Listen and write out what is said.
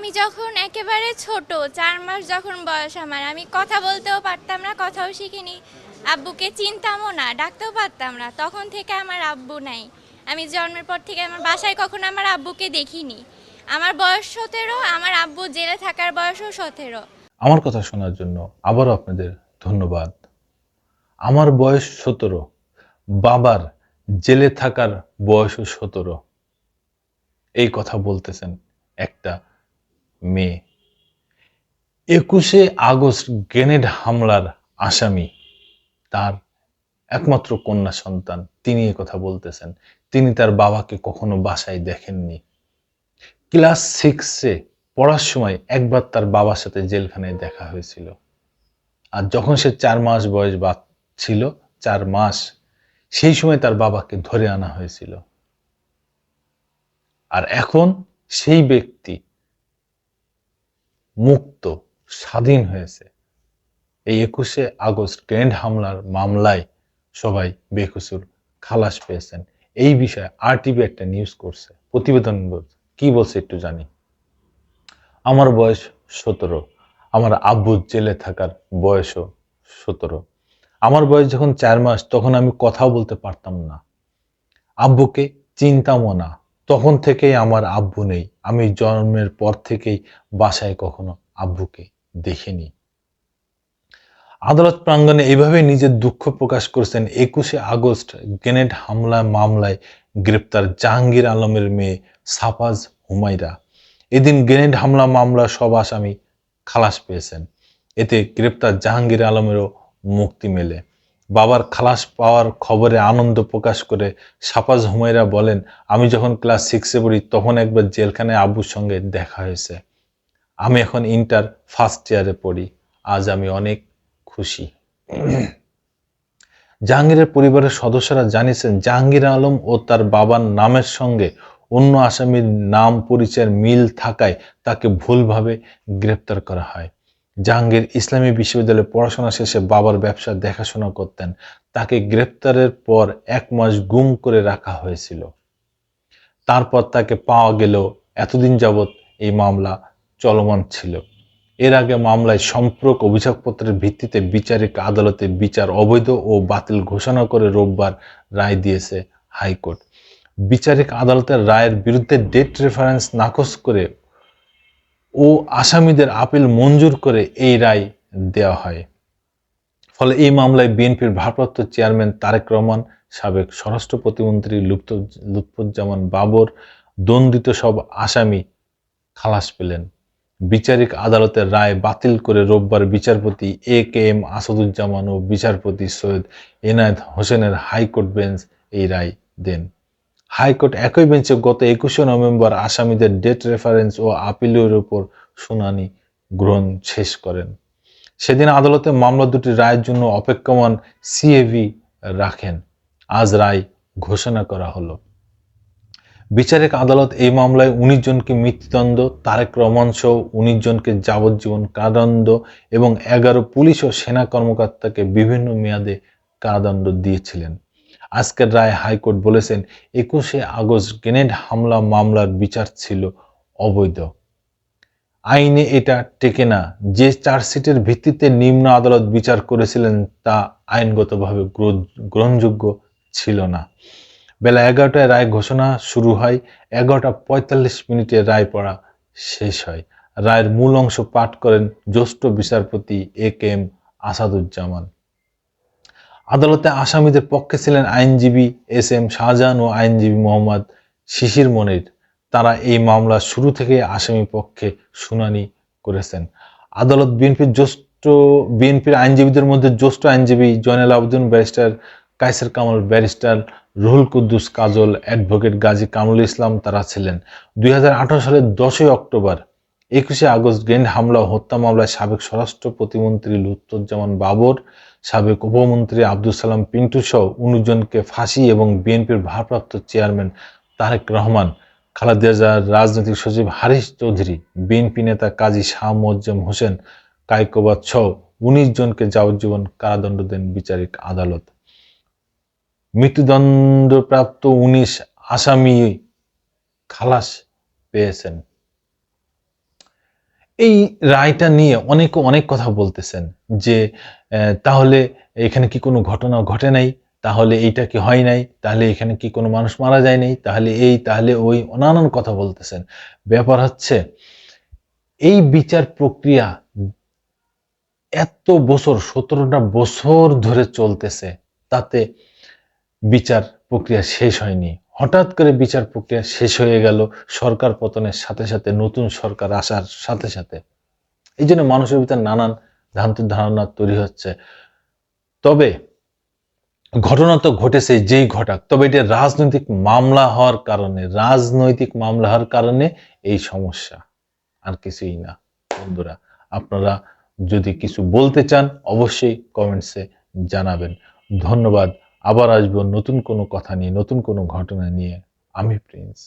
আমি যখন একেবারে ছোট 4 মাস যখন বয়স আমার, আমি কথা বলতেও পারতাম না, কথাও শিখিনি, আব্বুকে চিনতামও না, ডাকতেও পারতাম না, তখন থেকে আমার আব্বু নাই। আমি জন্মের পর থেকে আমার বাসায় কখনো আমার আব্বুকে দেখিনি। আমার বয়স 17, আমার আব্বু জেলে থাকার বয়সও 17। আমার কথা শোনার জন্য আবারও আপনাদের ধন্যবাদ। আমার বয়স 17, বাবার জেলে থাকার বয়সও 17। এই কথা বলতেছেন একটা মেয়ে। 21শে আগস্ট গ্রেনেড হামলার আসামি তার একমাত্র কন্যা সন্তান, তিনি এ কথা বলতেছেন। তিনি তার বাবাকে কখনো বাসায় দেখেননি। ক্লাস 6-এ পড়ার সময় একবার তার বাবার সাথে জেলখানায় দেখা হয়েছিল। আর যখন সে 4 মাস বয়স ছিল, 4 মাস, সেই সময় তার বাবাকে ধরে আনা হয়েছিল। আর এখন সেই ব্যক্তি মুক্ত, স্বাধীন হয়েছে। এই 21শে আগস্ট গ্রেনেড হামলার মামলায় সবাই বেকসুর খালাস পেয়েছেন। এই বিষয়ে RTV একটা নিউজ করছে, প্রতিবেদন বলছে। কি বলছে একটু জানি। আমার বয়স 17, আমার আব্বুর জেলে থাকার বয়সও 17। আমার বয়স যখন 4 মাস, তখন আমি কথাও বলতে পারতাম না, আব্বুকে চিনতামও না। তখন থেকেই আমার আব্বু নেই। আমি জন্মের পর থেকেই বাসায় কখনো আব্বুকে দেখিনি। আদালত প্রাঙ্গণে এইভাবে নিজের দুঃখ প্রকাশ করেছেন 21শে আগস্ট গ্রেনেড হামলা মামলায় গ্রেপ্তার জাহাঙ্গীর আলমের মেয়ে সাফাজ হুমায়রা। এদিন গ্রেনেড হামলা মামলার সব আসামি খালাস পেয়েছেন। এতে গ্রেপ্তার জাহাঙ্গীর আলমেরও মুক্তি মেলে। বাবার খালাস পাওয়ার খবরে আনন্দ প্রকাশ করে সাফাজ হুমায়রা বলেন, আমি যখন ক্লাস 6-এ পড়ি তখন একবার জেলখানায় আব্বুর সঙ্গে দেখা হয়েছে। আমি এখন ইন্টার ফার্স্ট ইয়ারে পড়ি। আজ আমি অনেক খুশি। জাহাঙ্গীরের পরিবারের সদস্যরা জানিয়েছেন, জাহাঙ্গীর আলম ও তার বাবার নামের সঙ্গে অন্য আসামির নাম পরিচয়ের মিল থাকায় তাকে ভুলভাবে গ্রেপ্তার করা হয়। জাহাঙ্গীর ইসলামী বিশ্ববিদ্যালয়ে পড়াশোনা শেষে বাবার ব্যবসা দেখাশোনা করতেন। তাকে গ্রেপ্তারের পর 1 মাস গুম করে রাখা হয়েছিল। তারপর তাকে পাওয়া গেলেও এতদিন যাবৎ এই মামলা চলমান ছিল। এর আগে মামলায় সম্পূরক অভিযোগপত্রের ভিত্তিতে বিচারিক আদালতে বিচার অবৈধ ও বাতিল ঘোষণা করে রোববার রায় দিয়েছে হাইকোর্ট। বিচারিক আদালতের রায়ের বিরুদ্ধে ডেট রেফারেন্স নাকচ করে ও আসামিদের আপিল মঞ্জুর করে এই রায় দেওয়া হয়। ফলে এই মামলায় বিএনপির ভারপ্রাপ্ত চেয়ারম্যান তারেক রহমান, সাবেক স্বরাষ্ট্র প্রতিমন্ত্রী লুৎফুজ্জামান বাবর, দণ্ডিত সব আসামি খালাস পেলেন। বিচারিক আদালতের রায় বাতিল করে রোববার বিচারপতি AKM আসাদুজ্জামান ও বিচারপতি সৈয়দ এনায়েত হোসেনের হাইকোর্ট বেঞ্চ এই রায় দেন। হাইকোর্ট একই বেঞ্চে গত 21শে নভেম্বর আসামিদের ডেট রেফারেন্স ও আপিলের উপর শুনানি গ্রহণ শেষ করেন। সেদিন আদালতে মামলা দুটির রায়ের জন্য অপেক্ষমান CAV রাখেন। আজ রায় ঘোষণা করা হলো। বিচারিক আদালত এই মামলায় 19 জনকে মৃত্যুদণ্ড, তারেক রহমান সহ 19 জনকে যাবজ্জীবন কারাদণ্ড এবং 11 পুলিশ ও সেনা কর্মকর্তাকে বিভিন্ন মেয়াদে কারাদণ্ড দিয়েছিলেন। আজকের রায়ে হাইকোর্ট বলেছেন, 21শে আগস্ট গ্রেনেড হামলা মামলার বিচার ছিল অবৈধ। আইনে এটা টেকে না। যে চার্জশিটের ভিত্তিতে নিম্ন আদালত বিচার করেছিলেন তা আইনগতভাবে গ্রহণযোগ্য ছিল না। বেলা 11টায় রায় ঘোষণা শুরু হয়। 11টা 45 মিনিটে রায় পড়া শেষ হয়। রায়ের মূল অংশ পাঠ করেন জ্যেষ্ঠ বিচারপতি AKM আসাদুজ্জামান। আদালতে আসামিদের পক্ষে ছিলেন আইনজীবী SM শাহজাহান ও আইনজীবী মোহাম্মদ শিশির মনির। তারা এই মামলা শুরু থেকে আসামি পক্ষে শুনানি করেছেন। আদালত বিএনপির আইনজীবীদের মধ্যে জ্যেষ্ঠ আইনজীবী জয়নাল আবেদিন, ব্যারিস্টার কায়সার কামাল, ব্যারিস্টার রুহুল কুদ্দুস কাজল, অ্যাডভোকেট গাজী কামরুল ইসলাম তারা ছিলেন। 2018 সালের 10ই অক্টোবর 21শে আগস্ট গ্রেনেড হামলা ও হত্যা মামলায় সাবেক স্বরাষ্ট্র প্রতিমন্ত্রী লুৎফুজ্জামান বাবর, সাবেক উপমন্ত্রী আব্দুল সালাম পিন্টু সহ 19 জনকে ফাঁসি এবং বিএনপির ভারপ্রাপ্ত চেয়ারম্যান তারেক রহমান, খালেদা জিয়ার রাজনৈতিক সচিব হারিস চৌধুরী, বিএনপি নেতা কাজী শাহ মোয়াজ্জেম হোসেন কায়কোবাদ সহ 19 জনকে যাবজ্জীবন কারাদণ্ড দেন বিচারিক আদালত। মৃত্যুদণ্ডপ্রাপ্ত 19 আসামি খালাস পেয়েছেন। এই রায়টা নিয়ে অনেকে অনেক কথা বলতেছেন যে তাহলে এখানে কি কোনো ঘটনা ঘটে নাই, তাহলে এইটা কি হয় নাই, তাহলে এখানে কি কোনো মানুষ মারা যায় নাই, তাহলে এই তাহলে ওই নানান কথা বলতেছেন। ব্যাপার হচ্ছে এই বিচার প্রক্রিয়া এত বছর 17টা বছর ধরে চলতেছে, তাতে বিচার প্রক্রিয়া শেষ হয়নি। হঠাৎ করে বিচার প্রক্রিয়া শেষ হয়ে গেল সরকার পতনের সাথে সাথে, নতুন সরকার আসার সাথে সাথে। এই জন্য মানুষের ভিতর নানান ভ্রান্ত ধারণা তৈরি হচ্ছে। তবে ঘটনা তো ঘটেছে যেই ঘটাক, তবে এটা রাজনৈতিক মামলা হওয়ার কারণে এই সমস্যা, আর কিছুই না। বন্ধুরা, আপনারা যদি কিছু বলতে চান অবশ্যই কমেন্টসে জানাবেন। ধন্যবাদ। আবার আসবো নতুন কোনো কথা নিয়ে, নতুন কোনো ঘটনা নিয়ে। আমি প্রিন্স।